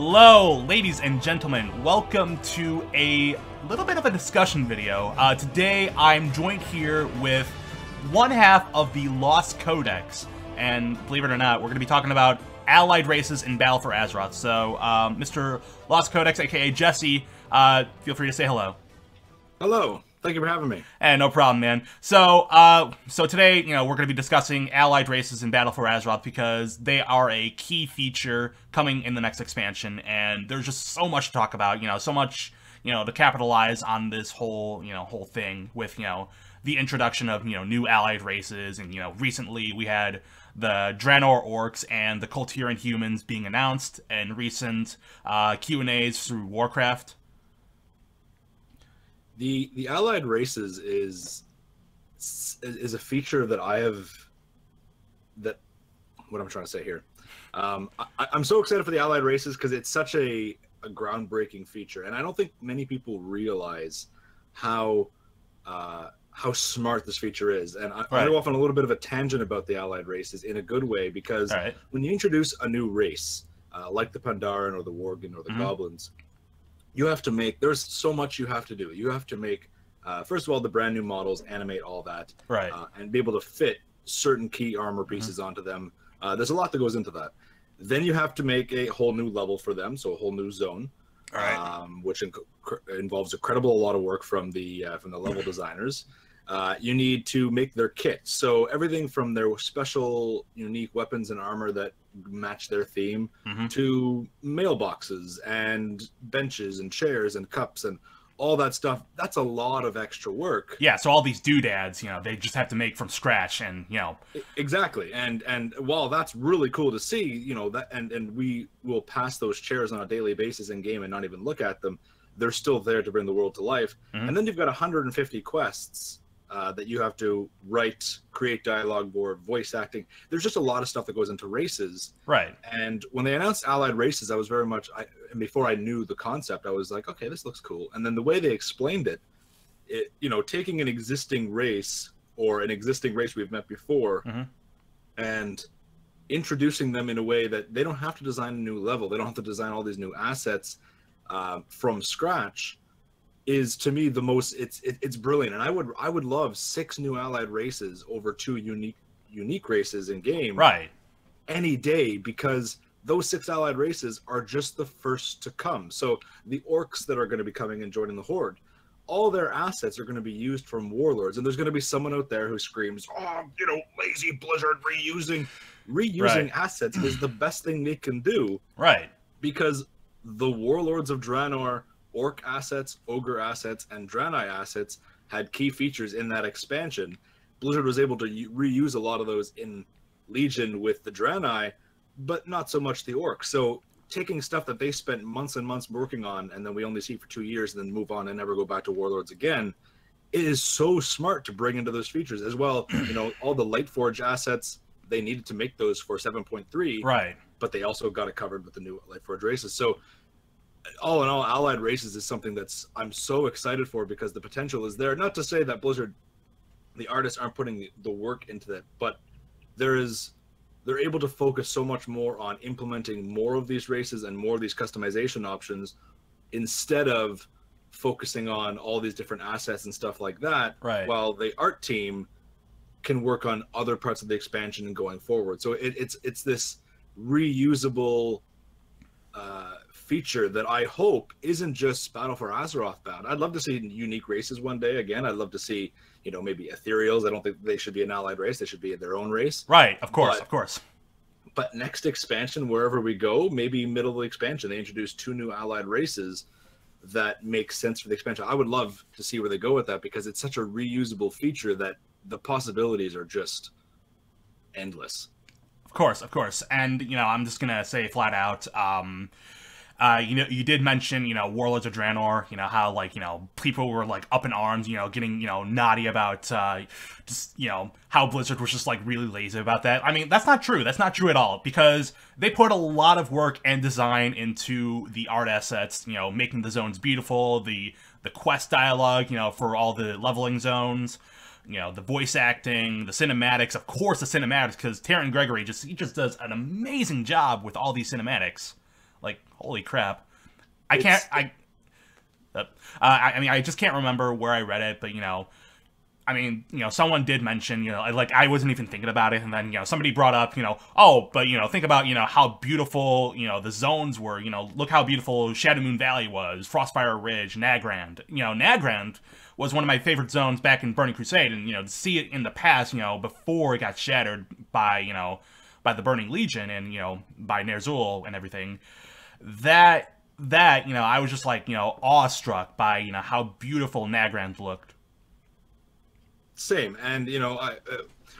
Hello, ladies and gentlemen. Welcome to a little bit of a discussion video. Today, I'm joined here with one half of the Lost Codex, and believe it or not, we're going to be talking about allied races in Battle for Azeroth. So, Mr. Lost Codex, aka Jesse, feel free to say hello. Hello. Thank you for having me. And no problem, man. So, today, we're going to be discussing allied races in Battle for Azeroth because they are a key feature coming in the next expansion, and there's just so much to talk about. So much, to capitalize on this whole, whole thing with, the introduction of, new allied races, and recently we had the Draenor orcs and the Kul Tiran humans being announced, and recent Q&As through Warcraft. The allied races is a feature that what I'm trying to say here. I'm so excited for the allied races because it's such a groundbreaking feature, and I don't think many people realize how smart this feature is. And I go off on a little bit of a tangent about the allied races in a good way, because when you introduce a new race, like the Pandaren or the Worgen or the Goblins, you have to make, there's so much you have to do. You have to make, first of all, the brand new models, animate all that, and be able to fit certain key armor pieces onto them. There's a lot that goes into that. Then you have to make a whole new level for them, so a whole new zone, which involves a lot of work from the level designers. You need to make their kit, so everything from their special, unique weapons and armor that match their theme, to mailboxes and benches and chairs and cups and all that stuff. That's a lot of extra work. Yeah, so all these doodads, they just have to make from scratch, and exactly. And while that's really cool to see, that and we will pass those chairs on a daily basis in game and not even look at them, they're still there to bring the world to life. And then you've got 150 quests that you have to write, create dialogue board, voice acting. There's just a lot of stuff that goes into races. And when they announced allied races, I was very much, and before I knew the concept, I was like, okay, this looks cool. And then the way they explained it, taking an existing race or an existing race we've met before, and introducing them in a way that they don't have to design a new level. They don't have to design all these new assets from scratch, is to me the most, it's brilliant. And I would love 6 new allied races over 2 unique races in game any day, because those 6 allied races are just the first to come. So the orcs that are going to be coming and joining the Horde, all their assets are going to be used from warlords, and there's going to be someone out there who screams, oh, lazy Blizzard, reusing assets is the best thing they can do, because the warlords of Draenor, orc assets, ogre assets, and Draenei assets had key features in that expansion. Blizzard was able to reuse a lot of those in Legion with the Draenei, but not so much the orcs. So taking stuff that they spent months and months working on, and then we only see for 2 years and then move on and never go back to warlords again, it is so smart to bring into those features as well. All the Lightforge assets, they needed to make those for 7.3, but they also got it covered with the new Lightforge races. So all in all, allied races is something I'm so excited for, because the potential is there. Not to say that Blizzard, the artists, aren't putting the work into that, but they're able to focus so much more on implementing more of these races and more of these customization options, instead of focusing on all these different assets and stuff like that, while the art team can work on other parts of the expansion and going forward. So it's this reusable feature that I hope isn't just Battle for Azeroth bound. I'd love to see unique races one day again. I'd love to see, maybe ethereals. I don't think they should be an allied race. They should be their own race. Of course. But next expansion, wherever we go, maybe middle of the expansion, they introduce 2 new allied races that make sense for the expansion. I would love to see where they go with that, because it's such a reusable feature that the possibilities are just endless. Of course. And, I'm just going to say flat out, you did mention, Warlords of Draenor, how, people were, up in arms, getting, naughty about, just, how Blizzard was just, really lazy about that. I mean, that's not true. That's not true at all, because they put a lot of work and design into the art assets, making the zones beautiful, the quest dialogue, for all the leveling zones, the voice acting, the cinematics, of course the cinematics, because Taron Gregory just does an amazing job with all these cinematics. Like, holy crap. I mean, I just can't remember where I read it, but, I mean, someone did mention, like, I wasn't even thinking about it, and then, somebody brought up, oh, but, think about, how beautiful, the zones were, look how beautiful Shadow Moon Valley was, Frostfire Ridge, Nagrand. Nagrand was one of my favorite zones back in Burning Crusade, and, to see it in the past, before it got shattered by, by the Burning Legion and, by Ner'zhul and everything, that, I was just, like, awestruck by, how beautiful Nagrand looked. Same, and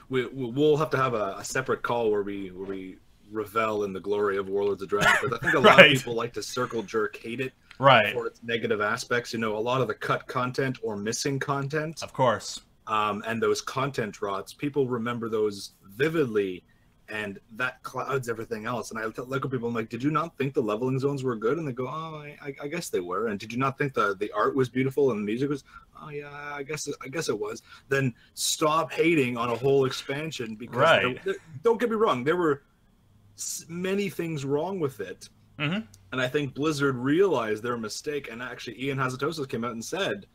we'll have to have a separate call where we revel in the glory of Warlords of Draenor, because I think a lot of people like to circle jerk hate it for its negative aspects. A lot of the cut content or missing content, of course, and those content rots, people remember those vividly, and that clouds everything else. And I look at people, I'm like, did you not think the leveling zones were good? And they go, oh, I guess they were. And did you not think the art was beautiful and the music was? Oh yeah, I guess it was. Then stop hating on a whole expansion, because don't get me wrong, there were many things wrong with it. And I think Blizzard realized their mistake, and actually Ian Hazatosis came out and said,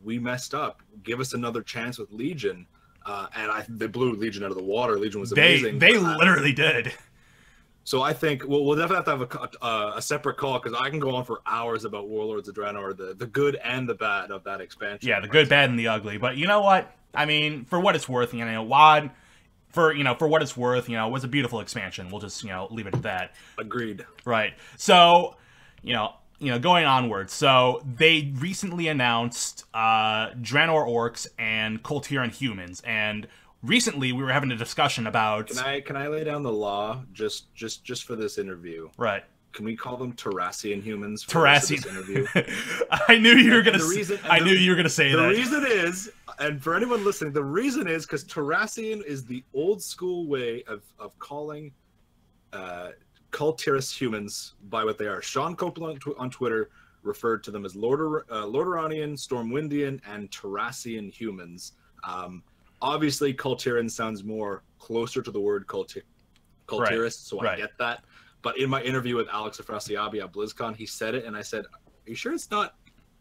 we messed up, give us another chance with Legion. And they blew Legion out of the water. Legion was amazing. They literally did. So I think we'll definitely have to have a separate call, because I can go on for hours about Warlords of Draenor, the good and the bad of that expansion. Yeah, the good, bad, and the ugly. But you know what? I mean, for what it's worth, WoD, for what it's worth, it was a beautiful expansion. We'll just leave it at that. Agreed. Right. So, going onward. So they recently announced Draenor orcs and Kul Tiran humans, and recently we were having a discussion about. Can I lay down the law just for this interview? Right. Can we call them Tarasian humans for Tarasian. this interview? I knew you were gonna. I knew you were gonna say that. The reason is, and for anyone listening, the reason is because Tarasian is the old school way of calling Kul Tiran humans by what they are. Sean Copeland on Twitter referred to them as Lordoranian, Stormwindian, and Tarasian humans. Obviously, Kul Tiran sounds more closer to the word cultist, so I get that. But in my interview with Alex Afrasiabi at BlizzCon, he said it, and I said, "Are you sure it's not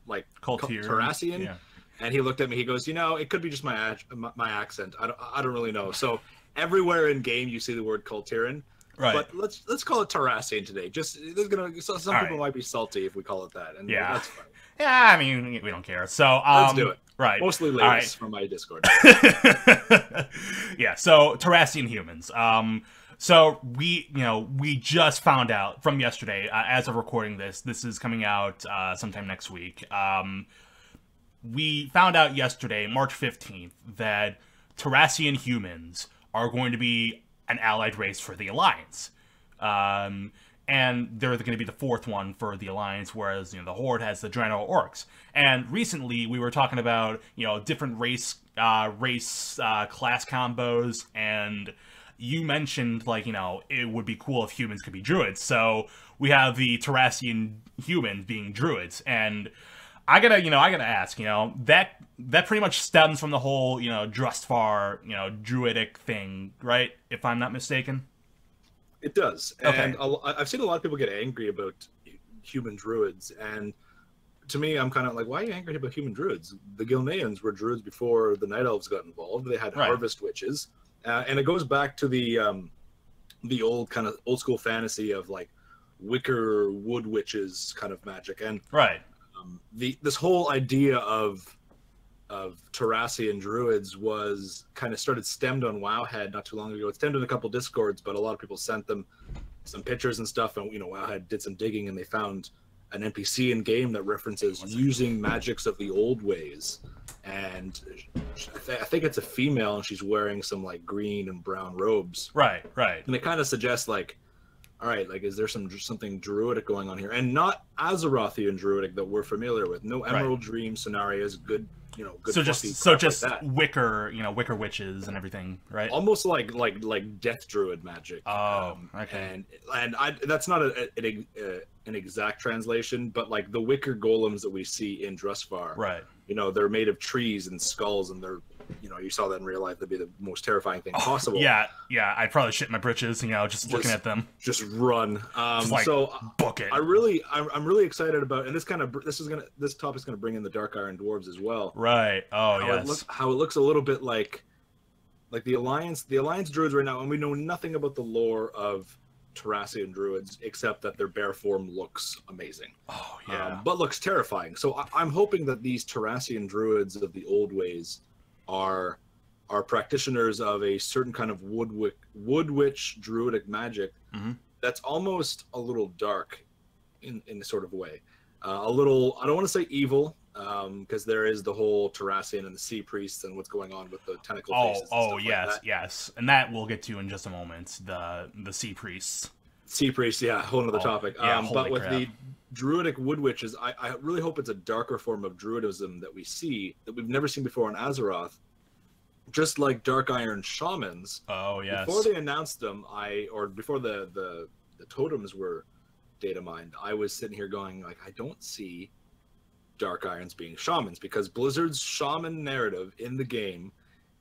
like Tarasian?" Yeah. And he looked at me. He goes, "It could be just my accent. I don't really know." So everywhere in game, you see the word Kul Tiran. Right. But let's call it Tarasian today. Some people might be salty if we call it that, and that's fine. Yeah, I mean, we don't care. So let's do it. Right. Mostly ladies from my Discord. Yeah. So Tarasian humans. So we just found out from yesterday, as of recording this. This is coming out sometime next week. We found out yesterday, March 15th, that Tarasian humans are going to be an allied race for the Alliance. And they're going to be the fourth one for the Alliance, whereas, the Horde has the Draenor orcs. And recently, we were talking about, different race class combos, and you mentioned, like, it would be cool if humans could be druids. So we have the Tarasian humans being druids, and I gotta ask, that pretty much stems from the whole, Drustvar, druidic thing, right? If I'm not mistaken. It does. Okay. And I've seen a lot of people get angry about human druids, and to me, I'm kind of like, why are you angry about human druids? The Gilneans were druids before the Night Elves got involved. They had harvest witches, and it goes back to the old school fantasy of like wicker wood witches kind of magic, and this whole idea of Tarasian druids was kind of stemmed on Wowhead not too long ago. It stemmed in a couple Discords, but a lot of people sent them some pictures and stuff, and Wowhead did some digging, and they found an NPC in game that references using magics of the old ways. And I think it's a female, and she's wearing some like green and brown robes. Right. And it kind of suggests like, all right, like, is there something druidic going on here, and not Azerothian druidic that we're familiar with? No Emerald Dream scenarios, good. Good so just like wicker, wicker witches and everything, right? Almost like death druid magic. Oh, okay. And that's not an exact translation, but like the wicker golems that we see in Drustvar, right? They're made of trees and skulls, and they're you saw that in real life, that'd be the most terrifying thing possible. Yeah, I'd probably shit my britches, just looking at them. Just run. So book it. I'm really excited about, and this topic's gonna bring in the Dark Iron Dwarves as well. Right. Oh, yes. How it looks a little bit like the Alliance Druids right now, and we know nothing about the lore of Terrassian Druids except that their bear form looks amazing. Oh yeah. But looks terrifying. So I'm hoping that these Terrassian Druids of the old ways are practitioners of a certain kind of wood witch druidic magic that's almost a little dark in a sort of way. A little, I don't want to say evil, because there is the whole Terrassian and the Sea Priests and what's going on with the tentacle faces. Oh, yes, yes. And that we'll get to in just a moment, the Sea Priests. Sea Priests, yeah, whole other topic. Yeah, but with the druidic wood witches, I really hope it's a darker form of druidism that we see that we've never seen before on Azeroth. Just like Dark Iron Shamans. Oh, yes. Before they announced them, before the totems were data mined, I was sitting here going, like, I don't see Dark Irons being shamans, because Blizzard's shaman narrative in the game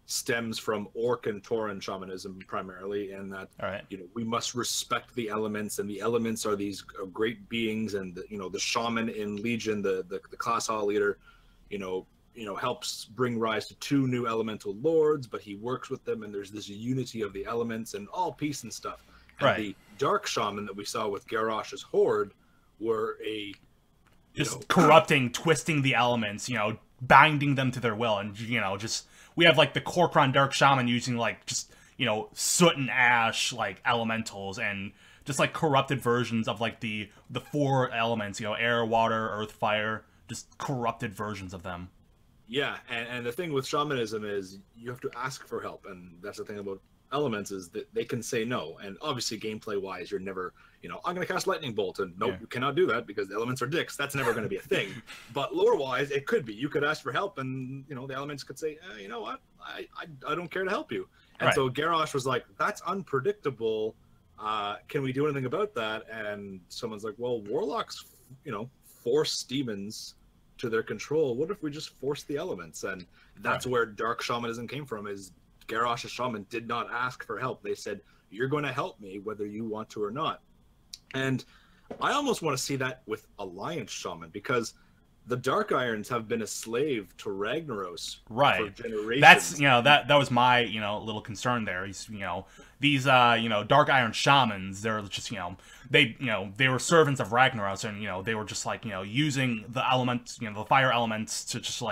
stems from Orc and Tauren shamanism primarily, and that we must respect the elements, and the elements are these great beings, and the shaman in Legion, the class hall leader, helps bring rise to 2 new elemental lords, but he works with them, and there's this unity of the elements and all peace and stuff. And the dark shaman that we saw with Garrosh's Horde were corrupting, twisting the elements, binding them to their will, and we have like the Korkron Dark Shaman using soot and ash elementals, and just corrupted versions of the 4 elements, air, water, earth, fire, just corrupted versions of them. Yeah, and the thing with shamanism is you have to ask for help, and that's the thing about elements, is that they can say no. And obviously gameplay wise, you're never, I'm going to cast lightning bolt, and nope, you cannot do that because the elements are dicks. That's never going to be a thing. But lore wise, it could be. You could ask for help, and the elements could say, you know what, I don't care to help you. And so Garrosh was like, that's unpredictable. Can we do anything about that? And someone's like, well, warlocks, force demons to their control. What if we just force the elements? And that's where dark shamanism came from, is Garrosh's shaman did not ask for help. They said, you're going to help me whether you want to or not. And I almost want to see that with Alliance shaman, because the Dark Irons have been a slave to Ragnaros for generations. That's, that was my, little concern there. These, Dark Iron shamans, they're just, they were servants of Ragnaros, and, they were just using the elements, the fire elements to just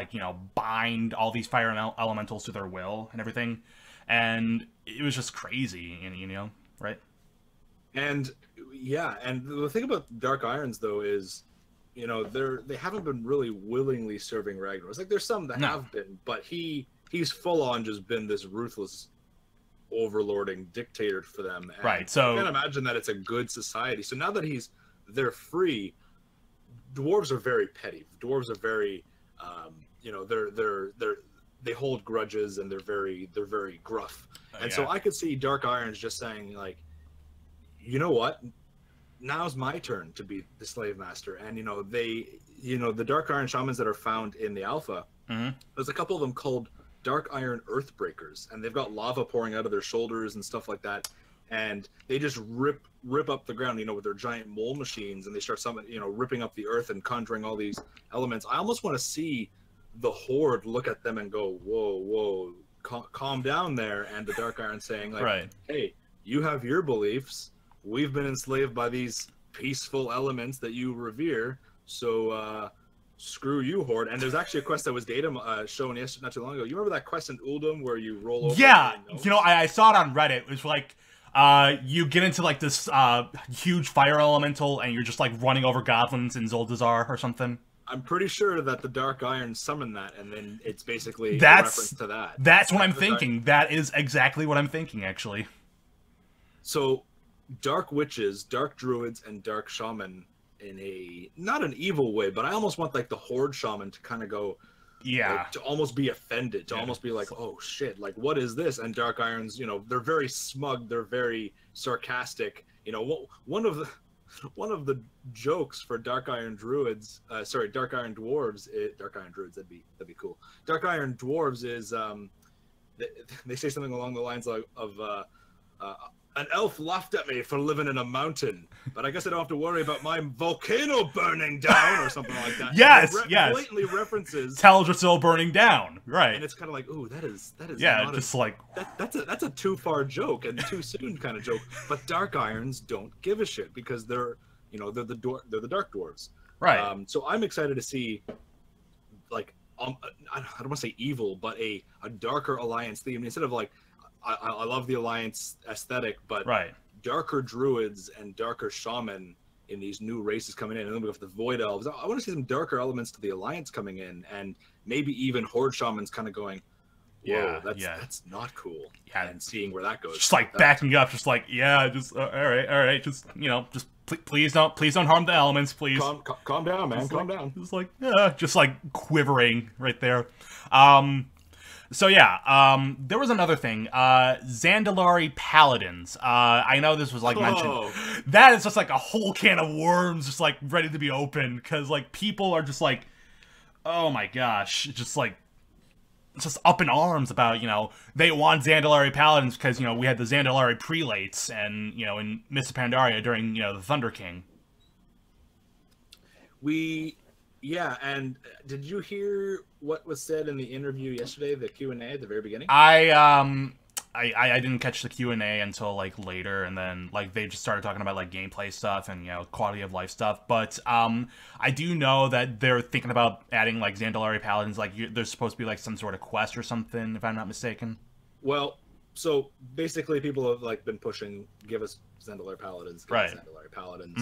bind all these fire elementals to their will and everything. And it was just crazy, right? And yeah, and the thing about Dark Irons though is, they haven't been really willingly serving Ragnaros. There's some that have been, but he's full on just been this ruthless overlording dictator for them. And so I can't imagine that it's a good society. So now that they're free, dwarves are very petty. Dwarves are very, they hold grudges, and they're very gruff. And so I could see Dark Irons just saying you know what? Now's my turn to be the slave master. And the Dark Iron shamans that are found in the alpha, there's a couple of them called Dark Iron Earthbreakers, and they've got lava pouring out of their shoulders and stuff like that, and they just rip up the ground, with their giant mole machines, and they start ripping up the earth and conjuring all these elements. I almost want to see the Horde look at them and go, whoa, calm down there, and the Dark Iron saying hey, you have your beliefs. We've been enslaved by these peaceful elements that you revere, so screw you, Horde. And there's actually a quest that was shown yesterday, not too long ago. You remember that quest in Uldum where you roll over? Yeah, I saw it on Reddit. It was you get into this huge fire elemental, and you're just running over goblins in Zuldazar or something. I'm pretty sure that the Dark Iron summoned that, and then it's basically a reference to that. That's what I'm thinking. That is exactly what I'm thinking, actually. So dark witches, dark druids, and dark shaman in a not an evil way, but I almost want the Horde shaman to kind of go, to almost be offended, to almost be like, oh shit, what is this? And Dark Irons, they're very smug, they're very sarcastic. One of the jokes for Dark Iron druids, Dark Iron dwarves, Dark Iron druids, that'd be cool. Dark Iron dwarves is they say something along the lines of an elf laughed at me for living in a mountain, but I guess I don't have to worry about my volcano burning down or something like that. Yes, blatantly references Teldrassil burning down, right? And it's kind of like, ooh, that is yeah, not just that's a too far joke and too soon kind of joke. But Dark Irons don't give a shit because they're the Dark Dwarves, right? So I'm excited to see, like, I don't want to say evil, but a darker alliance theme instead of like. I love the alliance aesthetic, but right. darker druids and darker shaman in these new races coming in, and then we have the void elves. I want to see some darker elements to the alliance coming in, and maybe even horde shamans kind of going, whoa, that's not cool. Yeah, and seeing where that goes. Just like backing up, just like all right, just just please don't harm the elements, please. Calm down, man, calm down. Just like quivering right there. So yeah, there was another thing, Zandalari paladins. I know this was like mentioned. That is just like a whole can of worms, just like ready to be opened, because like people are just like, oh my gosh, just up in arms about, they want Zandalari paladins because we had the Zandalari prelates and in Mists of Pandaria during the Thunder King. Yeah, and did you hear what was said in the interview yesterday, the Q&A at the very beginning? I didn't catch the Q&A until like later, and then like they just started talking about like gameplay stuff and quality of life stuff. But I do know that they're thinking about adding like Zandalari paladins. Like there's supposed to be like some sort of quest or something, if I'm not mistaken. Well, so basically people have like been pushing, give us Zandalari paladins, Zandalari paladins.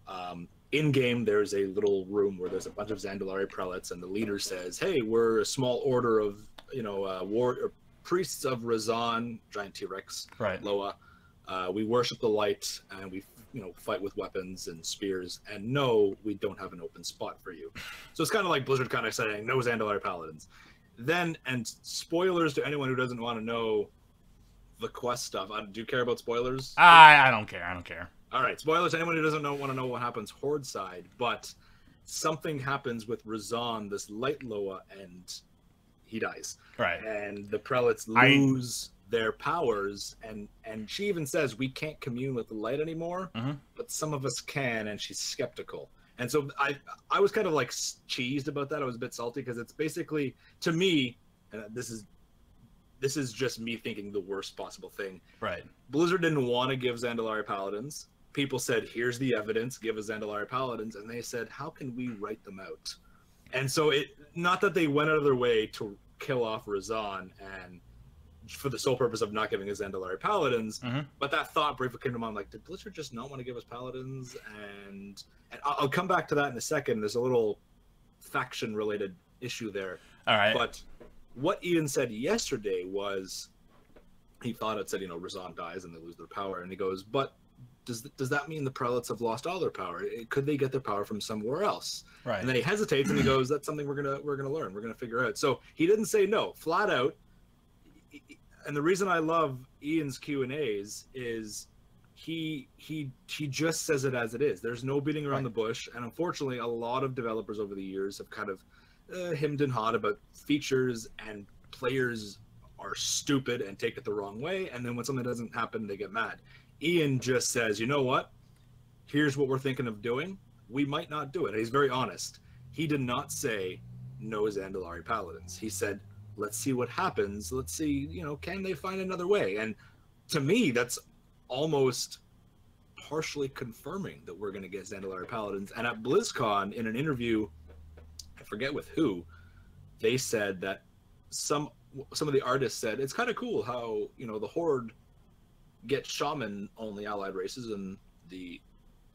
Mm-hmm. In game, there's a little room where there's a bunch of Zandalari prelates, and the leader says, "Hey, we're a small order of priests of Razan, giant T-Rex, right? Loa. We worship the light, and we fight with weapons and spears. And no, we don't have an open spot for you." So it's kind of like Blizzard kind of saying, "No Zandalari paladins." Then, and spoilers to anyone who doesn't want to know the quest stuff. Do you care about spoilers? I don't care. I don't care. All right, spoilers to anyone who doesn't want to know what happens Horde side, but something happens with Razan, this light Loa, and he dies. Right. And the prelates lose their powers, and she even says, we can't commune with the light anymore, but some of us can, and she's skeptical. And so I was kind of like cheesed about that. I was a bit salty because it's basically, to me, this is just me thinking the worst possible thing. Right. Blizzard didn't want to give Zandalari paladins. People said, here's the evidence, give us Zandalari paladins. And they said, how can we write them out? And so not that they went out of their way to kill off Razan and for the sole purpose of not giving us Zandalari paladins, but that thought briefly came to mind, like, did Blizzard just not want to give us paladins? And I'll come back to that in a second. There's a little faction-related issue there. All right. But what Ian said yesterday was, he thought it said, Razan dies and they lose their power. And he goes, but does that mean the prelates have lost all their power? Could they get their power from somewhere else? Right. And then he hesitates and he goes, that's something we're gonna learn. We're gonna figure out. So he didn't say no, flat out. And the reason I love Ian's Q&As is he just says it as it is. There's no beating around the bush. And unfortunately, a lot of developers over the years have kind of hemmed and hawed about features, and players are stupid and take it the wrong way. And then when something doesn't happen, they get mad. Ian just says, you know what? Here's what we're thinking of doing. We might not do it. And he's very honest. He did not say no Zandalari paladins. He said, let's see what happens. Let's see, can they find another way? And to me, that's almost partially confirming that we're going to get Zandalari paladins. And at BlizzCon, in an interview, I forget with who, they said that some of the artists said, it's kind of cool how, the Horde get shaman only allied races and the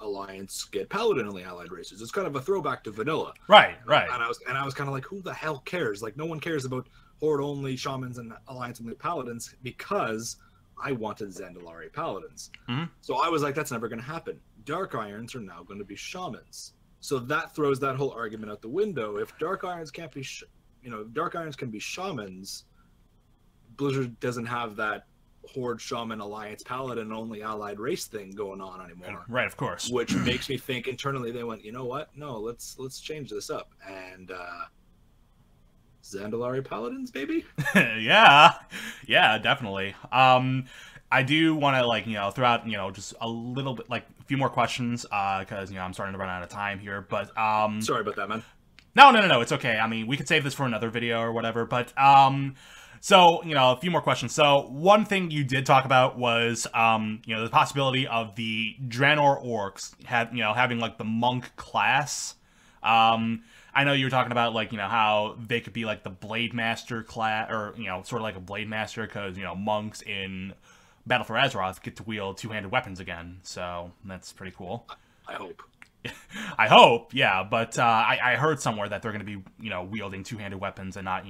alliance get paladin only allied races. It's kind of a throwback to vanilla. Right. And I was kind of like, who the hell cares? Like, no one cares about Horde only shamans and alliance only paladins, because I wanted Zandalari paladins. So I was like, that's never going to happen. Dark Irons are now going to be shamans. So that throws that whole argument out the window. If Dark Irons can't be, Dark Irons can be shamans, Blizzard doesn't have that Horde shaman alliance paladin only allied race thing going on anymore. Right, of course. Which makes me think internally they went, you know what? No, let's change this up. And Zandalari paladins, baby. Yeah, yeah, definitely. I do want to like throw out just a little bit like a few more questions because I'm starting to run out of time here. But Sorry about that, man. no, it's okay. I mean, we could save this for another video or whatever. But so a few more questions. So one thing you did talk about was the possibility of the Draenor orcs having like the monk class. I know you were talking about like how they could be like the Blade Master class, or sort of like a Blade Master, because monks in Battle for Azeroth get to wield two-handed weapons again, so that's pretty cool. I hope. I hope, yeah, but I heard somewhere that they're going to be wielding two-handed weapons and not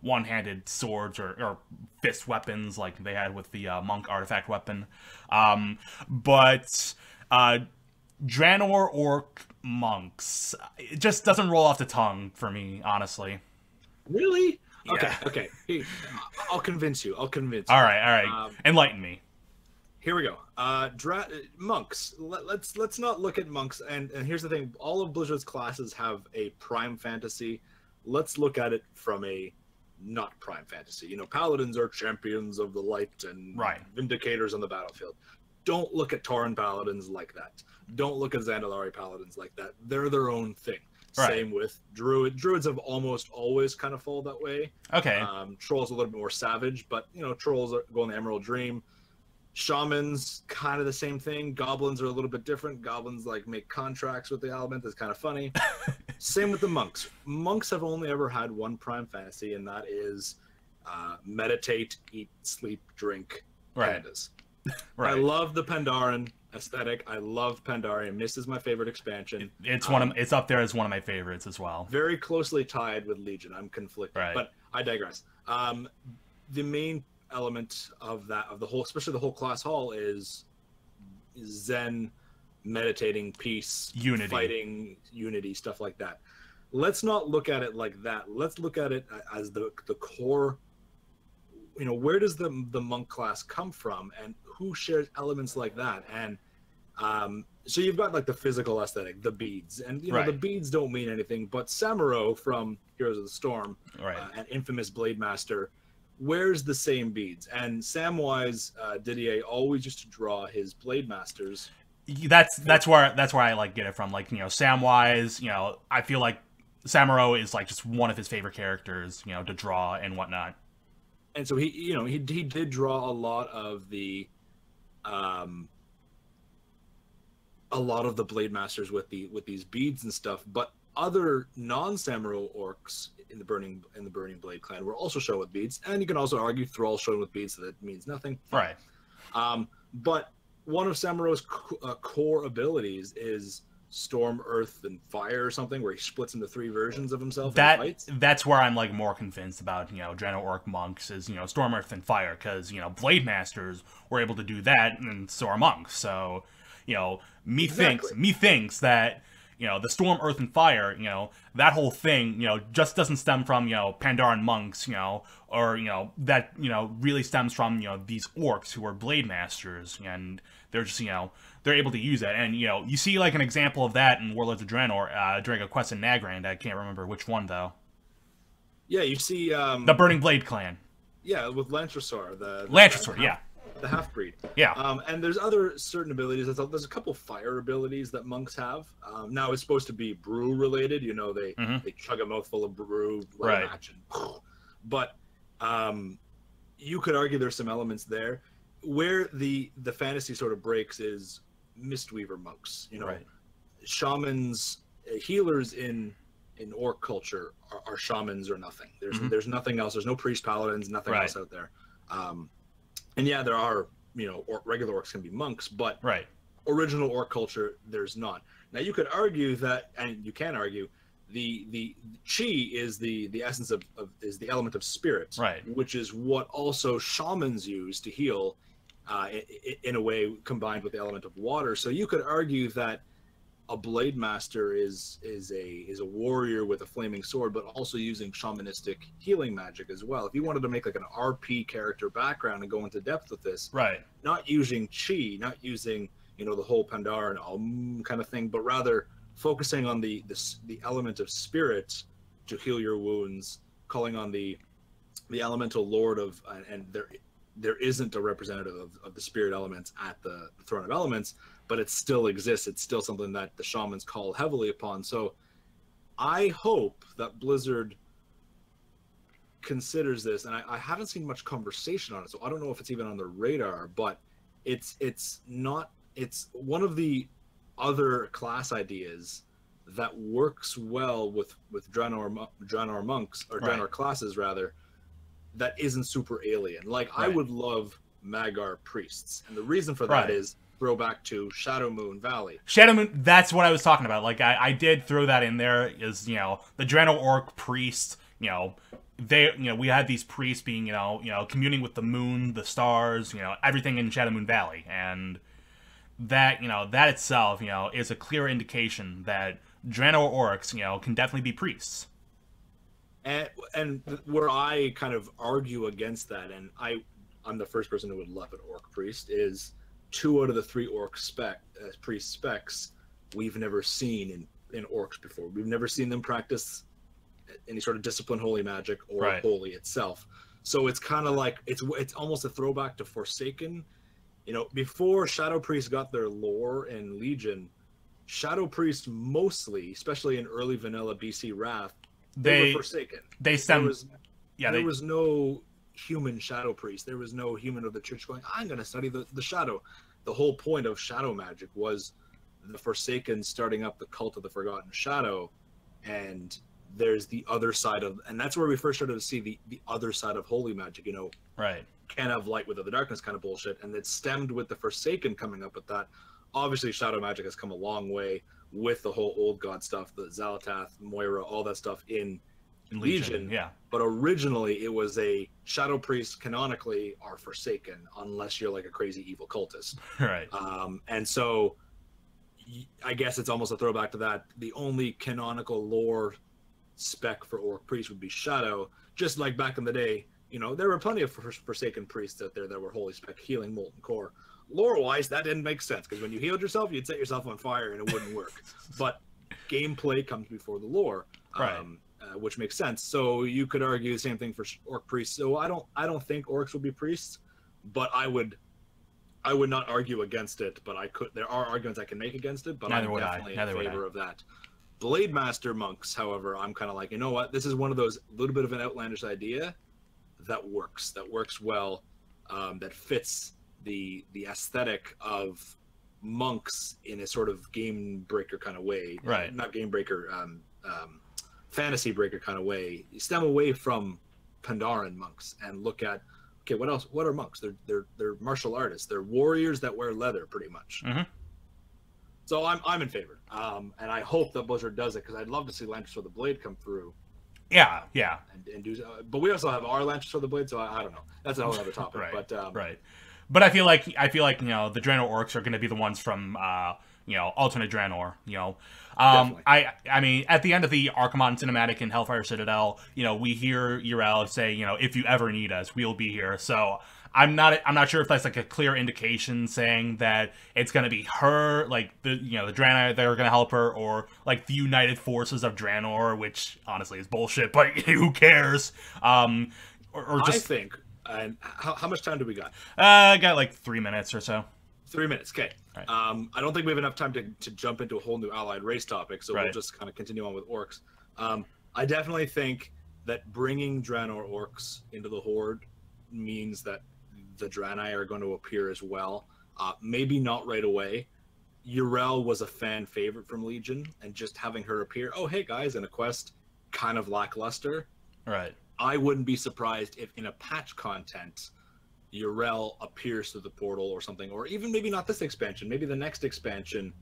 one-handed swords or fist weapons like they had with the monk artifact weapon. But Draenor orc monks, it just doesn't roll off the tongue for me, honestly. Really? Yeah. Okay. Hey, I'll convince you. All right. Enlighten me. Here we go. Monks. Let's not look at monks. And here's the thing: all of Blizzard's classes have a prime fantasy. Let's look at it from a not prime fantasy. Paladins are champions of the light and vindicators on the battlefield. Don't look at Tauren paladins like that. Don't look at Zandalari paladins like that. They're their own thing. Same with druid. Druids have almost always kind of fall that way. Okay. Trolls a little bit more savage, but trolls go in the Emerald Dream. Shamans, kind of the same thing. Goblins are a little bit different. Goblins like make contracts with the element. That's kind of funny. Same with the monks. Monks have only ever had one prime fantasy, and that is meditate, eat, sleep, drink, pandas. I love the Pandaren aesthetic. I love Pandaren. Mist is my favorite expansion. It's up there as one of my favorites as well. Very closely tied with Legion. I'm conflicted, but I digress. The main element of the whole, especially the whole class hall, is Zen, meditating, peace, unity, fighting, unity, stuff like that. Let's not look at it like that. Let's look at it as the core. Where does the monk class come from, and who shares elements like that? And so you've got like the physical aesthetic, the beads, and the beads don't mean anything, but Samuro from Heroes of the Storm, an infamous Blade Master, wears the same beads. And Samwise Didier always used to draw his Blade Masters. That's where I like get it from. Like Samwise, I feel like Samuro is like just one of his favorite characters, to draw and whatnot. And so he did draw a lot of the Blade Masters with these beads and stuff, but other non-Samuro orcs in the Burning Blade clan were also shown with beads, and you can also argue Thrall's shown with beads, so that means nothing. Right. But one of Samuro's core abilities is Storm, Earth, and Fire or something, where he splits into three versions of himself in fights. That's where I'm like more convinced about Draenor orc monks is Storm, Earth, and Fire, because Blade Masters were able to do that, and so are monks. So methinks that the Storm, Earth, and Fire, that whole thing, just doesn't stem from, Pandaren monks, or, that, really stems from, these orcs who are Blade Masters, and they're just, they're able to use that. And, you see, like, an example of that in Warlords of Draenor, during a quest in Nagrand. I can't remember which one, though. Yeah, you see... the Burning Blade clan. Yeah, with Lantrasaur. The half-breed. Yeah. And there's other certain abilities. There's a couple fire abilities that monks have. Now it's supposed to be brew related. They chug a mouthful of brew, light a match, but you could argue there's some elements there. Where the fantasy sort of breaks is Mistweaver monks. Shamans, healers in orc culture are shamans or nothing. There's nothing else. There's no priest paladins, nothing else out there. And yeah, there are, regular orcs can be monks, but original orc culture, there's not. Now you could argue that, and you can argue, the chi is the essence is the element of spirit, which is what also shamans use to heal, in a way combined with the element of water. So you could argue that a Blade Master is a warrior with a flaming sword, but also using shamanistic healing magic as well. If you wanted to make like an RP character background and go into depth with this, not using chi, not using the whole Pandaren kind of thing, but rather focusing on the element of spirit to heal your wounds, calling on the elemental lord of, and there isn't a representative of the spirit elements at the Throne of Elements, but it still exists. It's still something that the shamans call heavily upon. So I hope that Blizzard considers this, and I haven't seen much conversation on it, so I don't know if it's even on their radar, but it's one of the other class ideas that works well with Draenor monks, or Draenor classes rather, that isn't super alien. Like, I would love Mag'har priests, and the reason for that is throwback to Shadow Moon Valley. Shadow Moon, that's what I was talking about. Like, I did throw that in there, is, you know, the Draenor Orc priest, you know, they, you know, we had these priests being, you know, communing with the moon, the stars, you know, everything in Shadow Moon Valley, and that, you know, that itself, you know, is a clear indication that Draenor Orcs, you know, can definitely be priests. And where I kind of argue against that, and I'm the first person who would love an Orc priest, is 2 out of the 3 Orc priest specs we've never seen in Orcs before. We've never seen them practice any sort of discipline holy magic or holy itself. So it's kind of like, it's almost a throwback to Forsaken. You know, before Shadow Priests got their lore in Legion, Shadow Priests mostly, especially in early vanilla BC Wrath, they were Forsaken. There was no human Shadow Priest. There was no human of the church going, I'm going to study the Shadow. The whole point of Shadow magic was the Forsaken starting up the cult of the Forgotten Shadow, and there's the other side of, and that's where we first started to see the other side of holy magic, you know. Can't have light without the darkness kind of bullshit, and it stemmed with the Forsaken coming up with that. Obviously, Shadow magic has come a long way with the whole old god stuff, the Xal'atath, Moira, all that stuff in Legion. But originally, it was a Shadow Priest canonically are Forsaken, unless you're like a crazy evil cultist. And so I guess it's almost a throwback to that. The only canonical lore spec for Orc Priest would be Shadow, just like back in the day. You know, there were plenty of Forsaken priests out there that were holy spec healing Molten Core. Lore-wise, that didn't make sense, because when you healed yourself, you'd set yourself on fire and it wouldn't work. But gameplay comes before the lore, which makes sense. So you could argue the same thing for Orc priests. So I don't think Orcs will be priests, but I would not argue against it. But I could. There are arguments I can make against it, but I'm definitely in favor of that. Blade Master monks, however, I'm kind of like, you know what? This is one of those little bit of an outlandish idea that works well, that fits the aesthetic of monks in a sort of game breaker kind of way. Not game breaker, fantasy breaker kind of way. You stem away from Pandaren monks and look at, okay, what else? What are monks? They're martial artists. They're warriors that wear leather, pretty much. So I'm in favor, and I hope that Blizzard does it, because I'd love to see Lances for the Blade come through. And do, but we also have our Lances for the Blade, so I don't know. That's a whole other topic. But I feel like you know, the Draenor Orcs are going to be the ones from you know, alternate Draenor. You know, I mean, at the end of the Archimonde cinematic in Hellfire Citadel, you know, we hear Yrel say, you know, if you ever need us, we'll be here. So I'm not sure if that's like a clear indication saying that it's going to be her, like the Draenor that are going to help her, or like the United Forces of Draenor, which honestly is bullshit, but who cares? Or just, I think. And how much time do we got? I got like 3 minutes or so. 3 minutes, okay. Right. I don't think we have enough time to jump into a whole new allied race topic, so we'll just kind of continue on with Orcs. I definitely think that bringing Draenor Orcs into the Horde means that the Draenei are going to appear as well. Maybe not right away. Yrel was a fan favorite from Legion, and just having her appear, oh, hey guys, in a quest, kind of lackluster. I wouldn't be surprised if in a patch content, Yrel appears through the portal or something, or even maybe not this expansion, maybe the next expansion.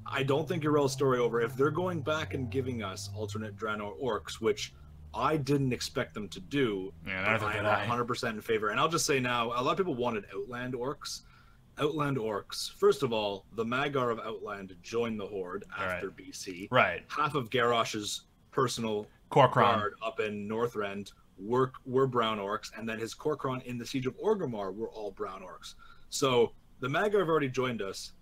I don't think Yrel's story over. If they're going back and giving us alternate Draenor Orcs, which I didn't expect them to do, I am 100% in favor. And I'll just say now, a lot of people wanted Outland Orcs. Outland Orcs, first of all, the Mag'har of Outland joined the Horde after BC. Half of Garrosh's personal guard up in Northrend were brown orcs, and then his Kor'kron in the Siege of Orgrimmar were all brown orcs. So the Mag'har have already joined us,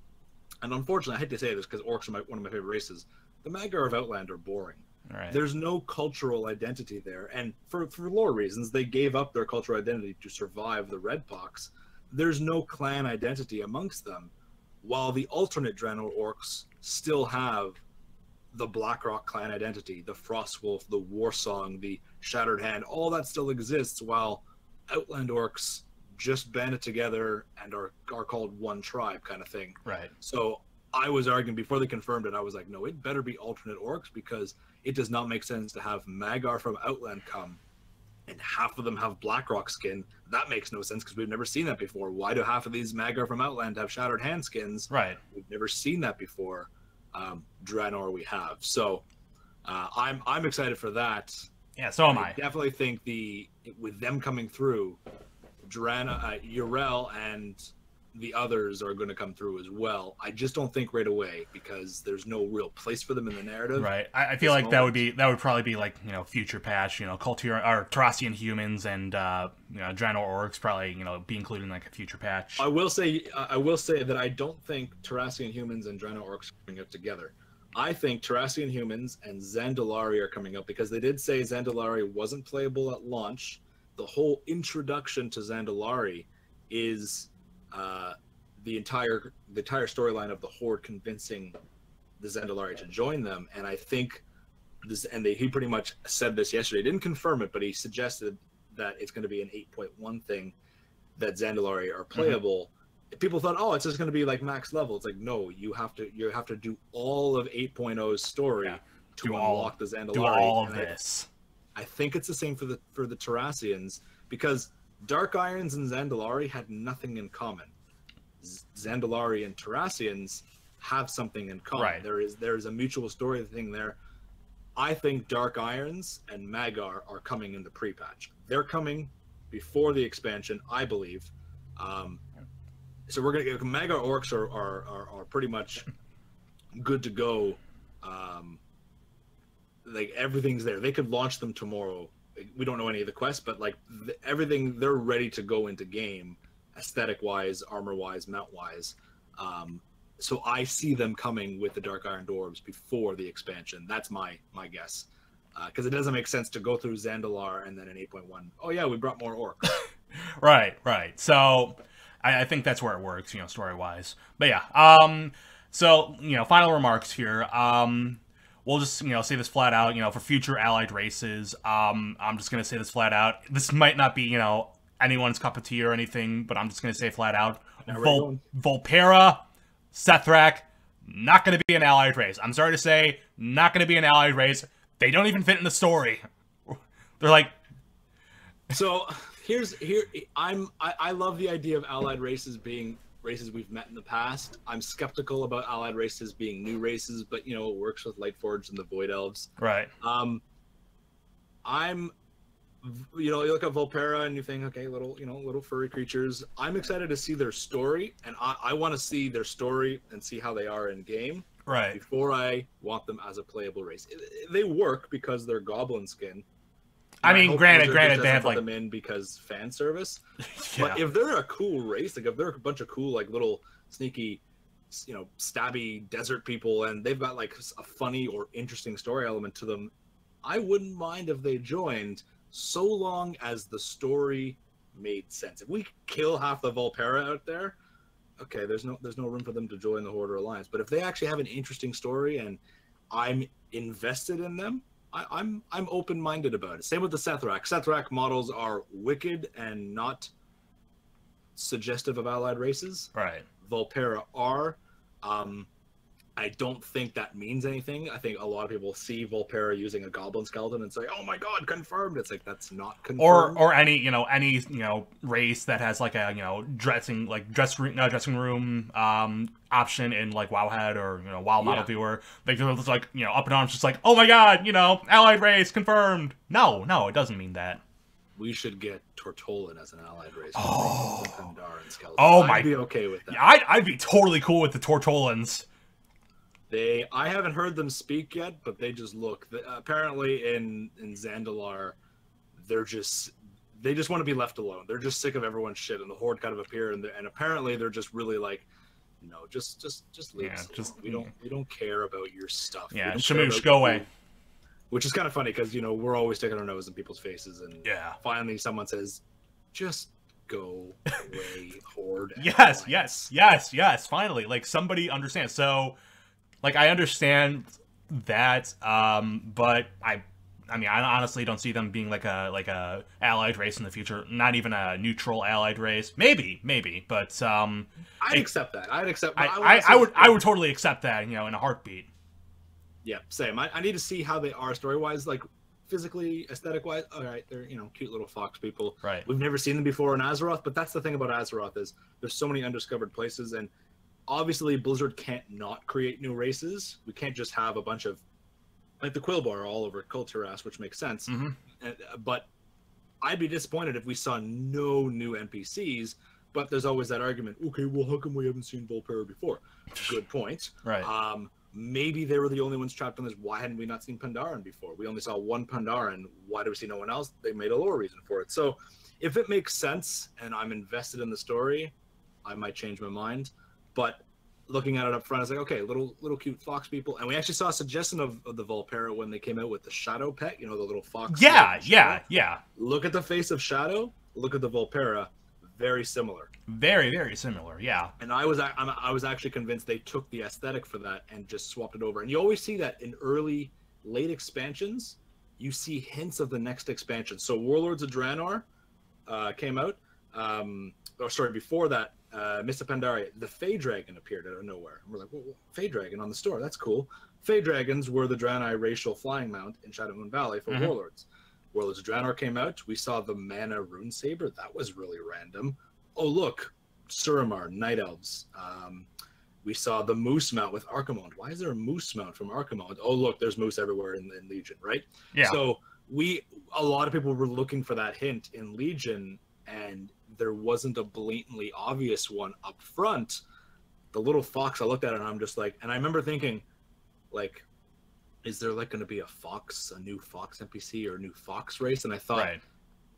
and unfortunately, I hate to say this because orcs are one of my favorite races. The Mag'har of Outland are boring. Right. There's no cultural identity there, and for lore reasons, they gave up their cultural identity to survive the Red Pox. There's no clan identity amongst them, while the alternate Draenor orcs still have the Blackrock clan identity, the Frostwolf, the Warsong, the Shattered Hand, all that still exists, while Outland orcs just banded together and are called one tribe kind of thing. Right. So I was arguing before they confirmed it, I was like, no, it better be alternate orcs, because it does not make sense to have Magar from Outland come and half of them have Blackrock skin. That makes no sense because we've never seen that before. Why do half of these Magar from Outland have Shattered Hand skins? Right. We've never seen that before. Draenor we have. So I'm excited for that. Yeah, so am I. Definitely think with them coming through, Yrel and the others are going to come through as well. I just don't think right away because there's no real place for them in the narrative. Right. I feel like that would probably be like, future patch, Kul Tiran or Tarasian humans and Draenor orcs probably, be included in like a future patch. I will say that I don't think Tarasian humans and Draenor orcs are coming up together. I think Tarasian humans and Zandalari are coming up because they did say Zandalari wasn't playable at launch. The whole introduction to Zandalari is the entire storyline of the Horde convincing the Zandalari to join them, and I think this, and he pretty much said this yesterday. He didn't confirm it, but he suggested that it's going to be an 8.1 thing that Zandalari are playable. People thought, oh, it's just going to be like max level. It's like, no, you have to do all of 8.0's story to unlock the Zandalari. Do all of this. I think it's the same for the Tarasians, because Dark Irons and Zandalari had nothing in common. Zandalari and Tarasians have something in common. Right. There is a mutual story thing there. I think Dark Irons and Magar are coming in the pre-patch. They're coming before the expansion, I believe. So we're gonna get Magar orcs are pretty much good to go. Like everything's there. They could launch them tomorrow. We don't know any of the quests, but like everything, they're ready to go into game, aesthetic wise, armor wise, mount wise. So I see them coming with the Dark Iron Dwarves before the expansion. That's my guess, because it doesn't make sense to go through Zandalar and then an 8.1. Oh yeah, we brought more orcs. Right. So I think that's where it works, story wise. But yeah. So final remarks here. We'll just, say this flat out, for future allied races. I'm just going to say this flat out. This might not be, anyone's cup of tea or anything, but I'm just going to say flat out. Volpera, Sethrak, not going to be an allied race. I'm sorry to say, not going to be an allied race. They don't even fit in the story. They're like... So, I love the idea of allied races being races we've met in the past. I'm skeptical about allied races being new races, but it works with Lightforged and the Void Elves. Right. You look at Volpera and you think, okay, little furry creatures. I'm excited to see their story, and I want to see their story and see how they are in game. Right. Before I want them as a playable race. They work because they're goblin skin. I mean, granted, they have put them in because fan service. Yeah. But if they're a cool race, like if they're a bunch of cool, like little sneaky, stabby desert people, and they've got like a funny or interesting story element to them, I wouldn't mind if they joined, so long as the story made sense. If we kill half the Volpera out there, okay, there's no room for them to join the Horde or Alliance. But if they actually have an interesting story and I'm invested in them, I'm open-minded about it. Same with the Sethrak. Sethrak models are wicked and not suggestive of allied races. Right. Volpera are. I don't think that means anything. I think a lot of people see Volpera using a goblin skeleton and say, "Oh my god, confirmed!" It's like that's not confirmed. Or any race that has like a dressing room option in like Wowhead or WoW Model Viewer. Like it's like up in arms, just like, "Oh my god, allied race confirmed." No, it doesn't mean that. We should get Tortolan as an allied race. Oh, I'd be okay with that. Yeah, I'd be totally cool with the Tortolans. I haven't heard them speak yet, but they just look. Apparently, in Zandalar, they just want to be left alone. They're just sick of everyone's shit, and the Horde kind of appear, and apparently they're just really like, no, just leave us alone. We don't care about your stuff. Yeah, Shamoosh, go away. which is kind of funny because, you know, we're always sticking our nose in people's faces, and Yeah. finally someone says, just go away, Horde. Yes, finally, like, somebody understands. So, like, I understand that, but I mean, I honestly don't see them being like a allied race in the future. Not even a neutral allied race. Maybe, but I'd accept that. I'd accept. I would totally accept that, you know, in a heartbeat. Yeah, same. I need to see how they are story wise, like physically, aesthetic wise. All right, they're, you know, cute little fox people. Right. We've never seen them before in Azeroth, but that's the thing about Azeroth is there's so many undiscovered places, and obviously Blizzard can't not create new races. We can't just have a bunch of like the Quillbar all over Kul Tiran, which makes sense. But I'd be disappointed if we saw no new NPCs. But there's always that argument. Okay, well, how come we haven't seen Volpera before? Good point. Right. Maybe they were the only ones trapped on this. Why hadn't we not seen Pandaren before? We only saw one Pandaren. Why do we see no one else? They made a lore reason for it. So if it makes sense and I'm invested in the story, I might change my mind. But looking at it up front, it's like, okay, little cute fox people. And we actually saw a suggestion of the Volpera when they came out with the Shadow pet, you know, the little fox. Yeah. Look at the face of Shadow. Look at the Volpera. Very similar. Very similar, yeah. And I was actually convinced they took the aesthetic for that and just swapped it over. And you always see that in late expansions, you see hints of the next expansion. So Warlords of Draenor came out. Before that, Mr. Pandaria, the Fey Dragon appeared out of nowhere. And we're like, well, Fey Dragon on the store, that's cool. Fey Dragons were the Draenei racial flying mount in Shadowmoon Valley for Warlords. Warlords of Draenor came out. We saw the Mana Rune Saber. That was really random. Oh, look, Suramar, Night Elves. We saw the Moose Mount with Archimonde. Why is there a Moose Mount from Archimonde? Oh, look, there's Moose everywhere in Legion, right? Yeah. So a lot of people were looking for that hint in Legion, and there wasn't a blatantly obvious one up front. The little fox, I looked at it and I'm just like, and I remember thinking, like, is there like going to be a new fox NPC or a new fox race? And I thought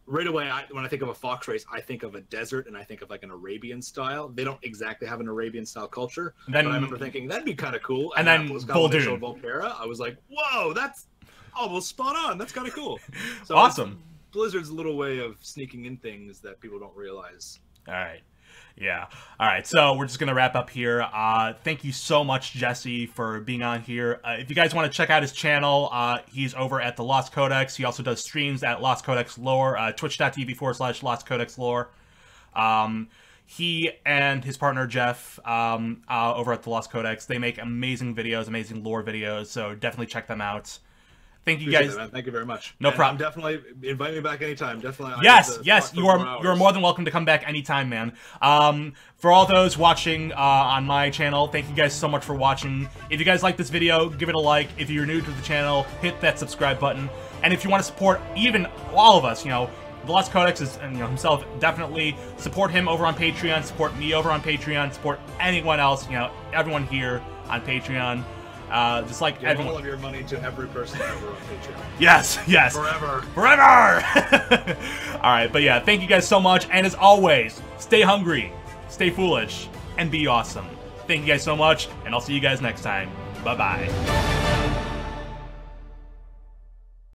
right away, when I think of a fox race, I think of a desert and I think of like an Arabian style. They don't exactly have an Arabian style culture. But I remember thinking that'd be kind of cool. And then Volpera, I was like, whoa, that's almost spot on. That's kind of cool. So awesome. Blizzard's little way of sneaking in things that people don't realize. All right. Yeah. All right. So we're just going to wrap up here. Thank you so much, Jesse, for being on here. If you guys want to check out his channel, he's over at the Lost Codex. He also does streams at Lost Codex Lore, twitch.tv/Lost Codex Lore. He and his partner, Jeff, over at the Lost Codex, they make amazing videos, amazing lore videos. So definitely check them out. Thank you guys. Thank you very much. No problem. Definitely invite me back anytime. Definitely. Yes. You are more than welcome to come back anytime, man. For all those watching on my channel, thank you guys so much for watching. If you guys like this video, give it a like. If you're new to the channel, hit that subscribe button. And if you want to support even all of us, you know, the Lost Codex is, you know, himself, definitely support him over on Patreon. Support me over on Patreon. Support anyone else. You know, everyone here on Patreon. Just like give all of your money to every person ever on Patreon. Yes. Forever. All right, but yeah, thank you guys so much. And as always, stay hungry, stay foolish, and be awesome. Thank you guys so much, and I'll see you guys next time. Bye-bye.